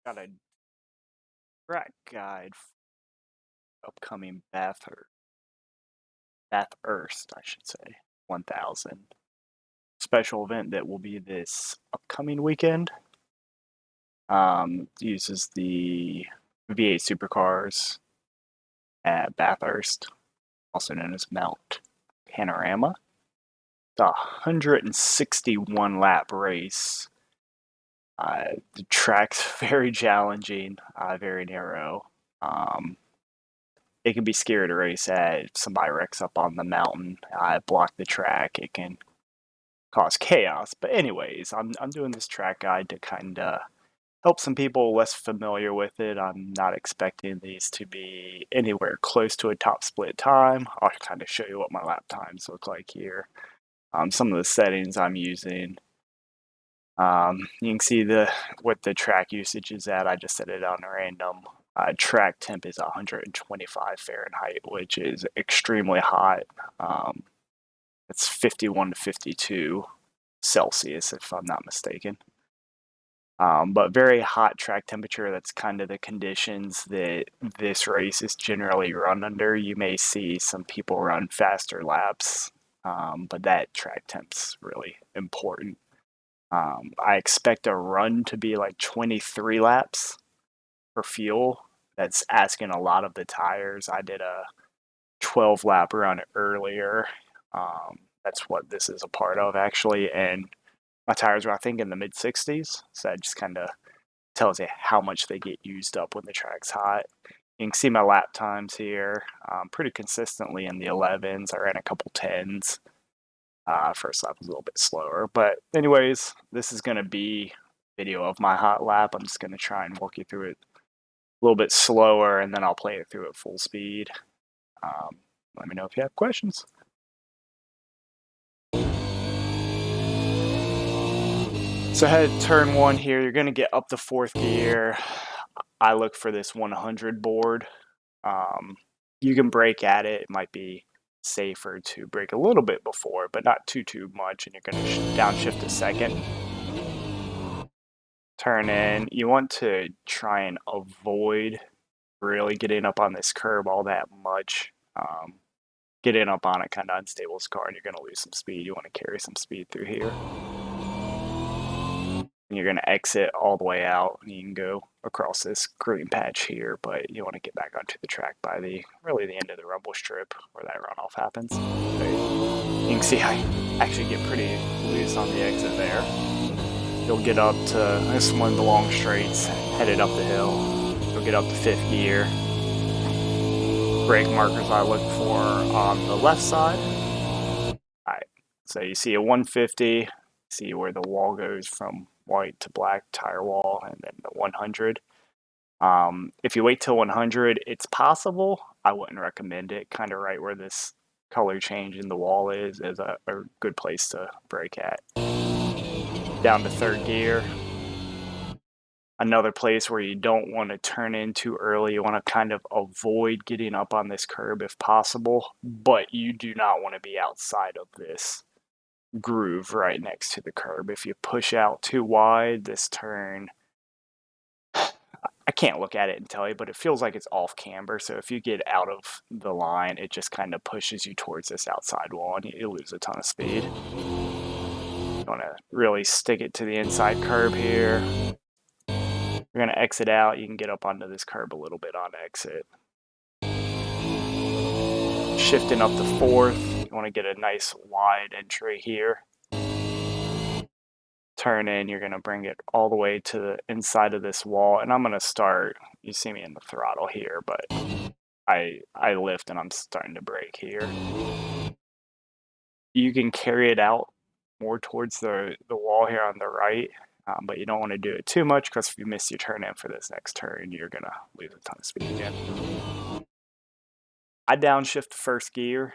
Got a track guide for upcoming Bathurst, I should say, 1000 special event that will be this upcoming weekend. Uses the V8 Supercars at Bathurst, also known as Mount Panorama. It's a 161 lap race. The track's very challenging, very narrow. Um, it can be scary to race at. If somebody wrecks up on the mountain, block the track. It can cause chaos. But anyways, I'm doing this track guide to kind of help some people less familiar with it. I'm not expecting these to be anywhere close to a top split time. I'll kind of show you what my lap times look like here. Some of the settings I'm using. You can see what the track usage is at. I just set it on random. Track temp is 125 Fahrenheit, which is extremely hot. It's 51 to 52 Celsius, if I'm not mistaken. But very hot track temperature. That's kind of the conditions that this race is generally run under. You may see some people run faster laps, but that track temp's really important. I expect a run to be like 23 laps for fuel. That's asking a lot of the tires. I did a 12 lap run earlier. That's what this is a part of, actually. And my tires were, I think, in the mid 60s. So that just kind of tells you how much they get used up when the track's hot. You can see my lap times here pretty consistently in the 11s. I ran a couple 10s. First lap was a little bit slower. But anyways, this is going to be video of my hot lap. I'm just going to try and walk you through it a little bit slower, and then I'll play it through at full speed. Let me know if you have questions. So ahead turn one here, you're going to get up to fourth gear. I look for this 100 board. You can brake at it. It might be safer to brake a little bit before, but not too much, and you're going to downshift a second. Turn in. You want to try and avoid really getting up on this curb all that much. Getting up on it kind of unstable car, and you're going to lose some speed. You want to carry some speed through here. And you're going to exit all the way out, and you can go across this green patch here, but you want to get back onto the track by the end of the rumble strip where that runoff happens. So you can see I actually get pretty loose on the exit there. You'll get up to, this is one of the long straights, headed up the hill. You'll get up to fifth gear. Brake markers I look for on the left side. Alright, so you see a 150, see where the wall goes from white to black, tire wall, and then the 100. If you wait till 100, it's possible. I wouldn't recommend it. Kind of right where this color change in the wall is a good place to brake at. Down to third gear. Another place where you don't want to turn in too early. You want to kind of avoid getting up on this curb if possible, but you do not want to be outside of this groove right next to the curb. If you push out too wide, this turn, I can't look at it and tell you, but it feels like it's off camber. So if you get out of the line, it just kind of pushes you towards this outside wall, and you lose a ton of speed. You want to really stick it to the inside curb here. You're going to exit out. You can get up onto this curb a little bit on exit. Shifting up to fourth. You want to get a nice wide entry here. Turn in. You're going to bring it all the way to the inside of this wall. And I'm going to start, you see me in the throttle here, but I lift and I'm starting to brake here. You can carry it out more towards the wall here on the right. But you don't want to do it too much, because if you miss your turn in for this next turn, you're going to lose a ton of speed again. I downshift first gear,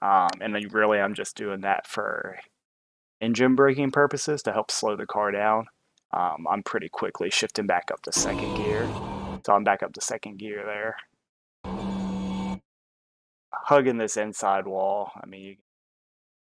and then really I'm just doing that for engine braking purposes to help slow the car down. I'm pretty quickly shifting back up to second gear, so I'm back up to second gear there. Hugging this inside wall, I mean, you can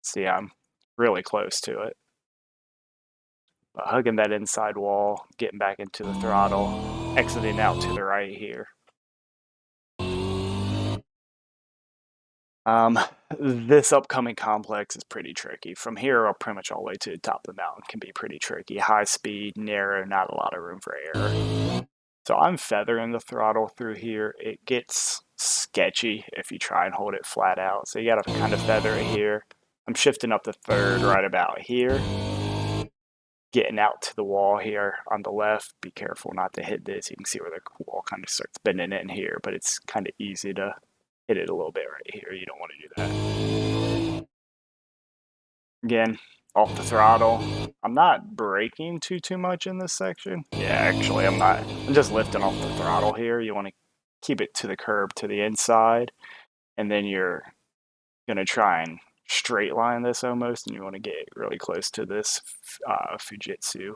see I'm really close to it. But hugging that inside wall, getting back into the throttle, exiting out to the right here. This upcoming complex is pretty tricky. From here, pretty much all the way to the top of the mountain can be pretty tricky. High speed, narrow, not a lot of room for error. So I'm feathering the throttle through here. It gets sketchy if you try and hold it flat out. So you gotta kind of feather it here. I'm shifting up to third right about here. Getting out to the wall here on the left. Be careful not to hit this. You can see where the wall kind of starts bending in here, but it's kind of easy to hit it a little bit right here. You don't want to do that. Again, off the throttle. I'm not braking too much in this section. Yeah, actually, I'm not. I'm just lifting off the throttle here. You want to keep it to the curb to the inside, and then you're going to try and straight line this almost, and you want to get really close to this Fujitsu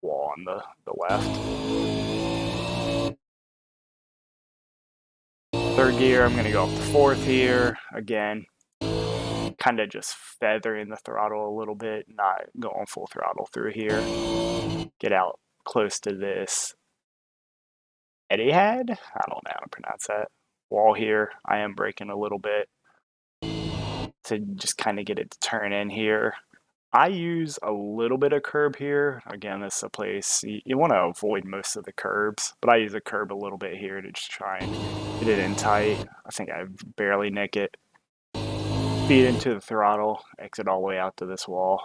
wall on the left. Third gear, I'm going to go up to fourth here. Again, kind of just feathering the throttle a little bit, not going full throttle through here. Get out close to this Etihad? I don't know how to pronounce that. Wall here. I am braking a little bit to just kind of get it to turn in here. I use a little bit of curb here. Again, this is a place you want to avoid most of the curbs, but I use a curb a little bit here to just try and get it in tight. I think I barely nick it. Feed into the throttle, exit all the way out to this wall.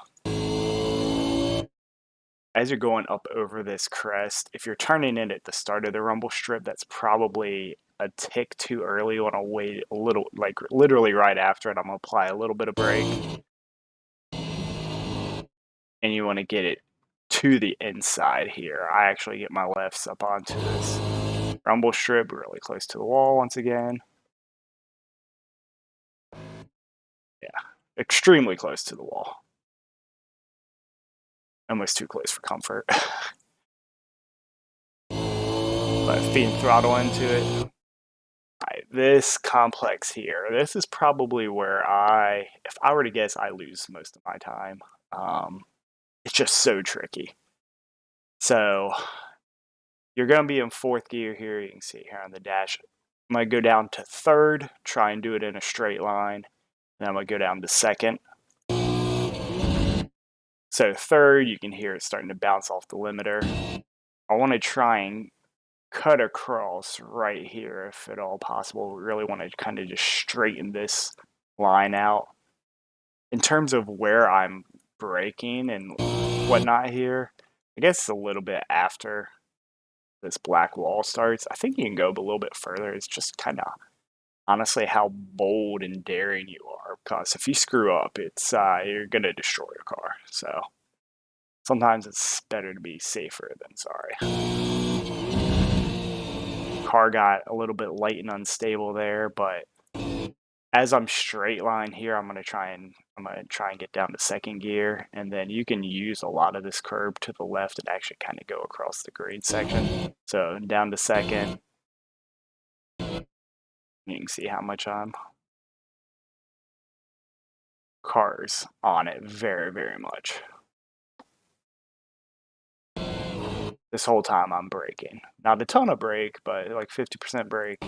As you're going up over this crest, if you're turning in at the start of the rumble strip, that's probably a tick too early. You want to wait a little, like literally right after it. I'm going to apply a little bit of brake. And you want to get it to the inside here. I actually get my lefts up onto this rumble strip, really close to the wall once again. Yeah, extremely close to the wall. Almost too close for comfort. But feeding throttle into it. All right, this complex here, this is probably where if I were to guess, I lose most of my time. It's just so tricky. So you're going to be in fourth gear here. You can see here on the dash. I'm going to go down to third, try and do it in a straight line. Then I'm going to go down to second. So third, you can hear it starting to bounce off the limiter. I want to try and cut across right here if at all possible. We really want to kind of just straighten this line out. In terms of where I'm braking and whatnot here, I guess a little bit after this black wall starts. I think you can go a little bit further. It's just kind of honestly how bold and daring you are, because if you screw up, it's you're gonna destroy your car. So sometimes it's better to be safer than sorry. Car got a little bit light and unstable there, but as I'm straight line here, I'm gonna try and get down to second gear, and then you can use a lot of this curb to the left and actually kind of go across the grade section. So down to second. You can see how much cars on it, very, very much. This whole time I'm braking. Not a ton of brake, but like 50% brake.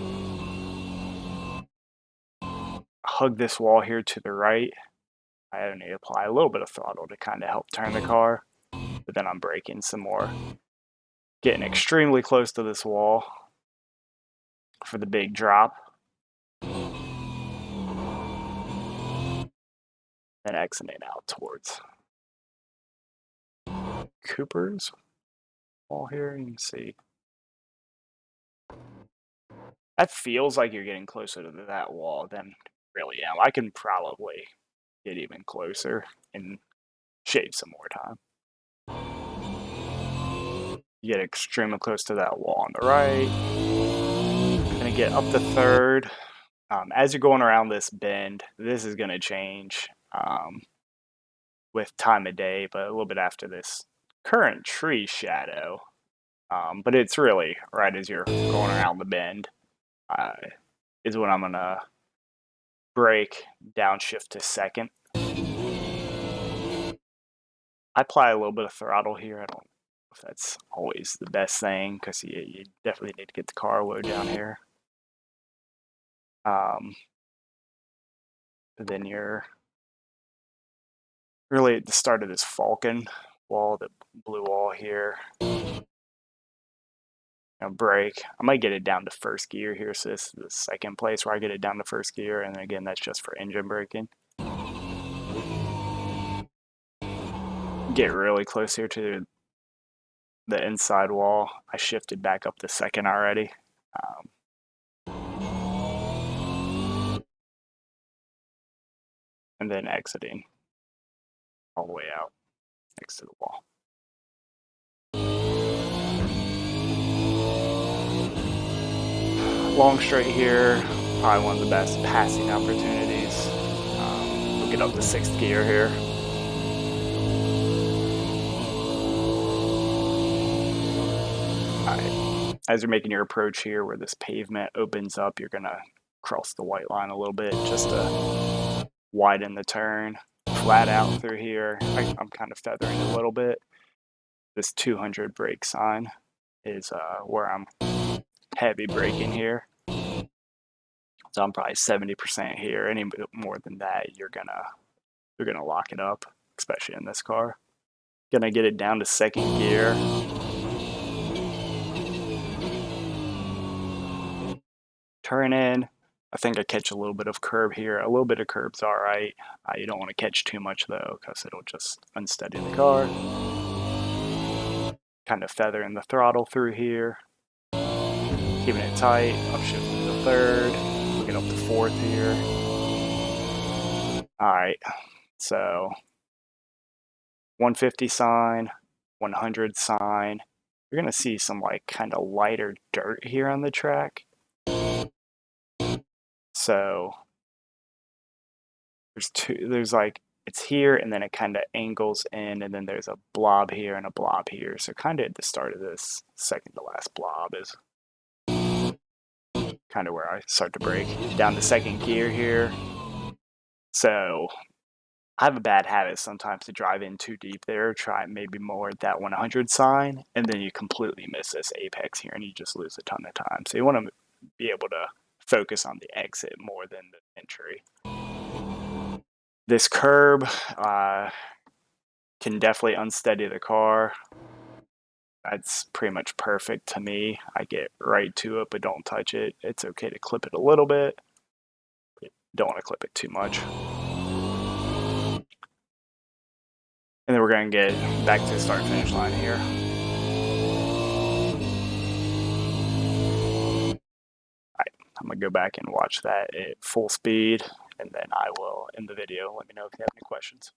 Hug this wall here to the right. I only apply a little bit of throttle to kind of help turn the car, but then I'm braking some more. Getting extremely close to this wall for the big drop. And exiting out towards Cooper's wall here. You can see. That feels like you're getting closer to that wall than really am. I can probably get even closer and shave some more time. You get extremely close to that wall on the right. Gonna get up to third. As you're going around this bend, this is gonna change with time of day, but a little bit after this current tree shadow. But it's really right as you're going around the bend is when I'm gonna brake, downshift to second. I apply a little bit of throttle here. I don't know if that's always the best thing because you definitely need to get the car low down here. Then you're really at the start of this Falcon wall, the blue wall here. Brake. I might get it down to first gear here, so this is the second place where I get it down to first gear, and again, that's just for engine braking. Get really close here to the inside wall. I shifted back up to second already. And then exiting all the way out next to the wall. Long straight here, probably one of the best passing opportunities. We'll get up to sixth gear here. Alright, as you're making your approach here where this pavement opens up, you're gonna cross the white line a little bit just to widen the turn. Flat out through here. I'm kind of feathering a little bit. This 200 brake sign is where I'm heavy braking here. So I'm probably 70% here. Any more than that, you're gonna lock it up, especially in this car. Gonna get it down to second gear. Turn in. I think I catch a little bit of curb here. A little bit of curb's all right. You don't want to catch too much though, because it'll just unsteady the car. Kind of feathering the throttle through here. Keeping it tight. Upshifting to third. We'll get up to fourth here. Alright, so 150 sign, 100 sign. You're going to see some like kind of lighter dirt here on the track. So there's like, it's here and then it kind of angles in and then there's a blob here and a blob here. So kind of at the start of this second to last blob is kind of where I start to brake. Down to second gear here. So I have a bad habit sometimes to drive in too deep there, try maybe more at that 100 sign, and then you completely miss this apex here and you just lose a ton of time. So you want to be able to focus on the exit more than the entry. This curb can definitely unsteady the car. That's pretty much perfect to me. I get right to it, but don't touch it. It's okay to clip it a little bit. Don't want to clip it too much. And then we're going to get back to the start and finish line here. Alright, I'm going to go back and watch that at full speed, and then I will end the video. Let me know if you have any questions.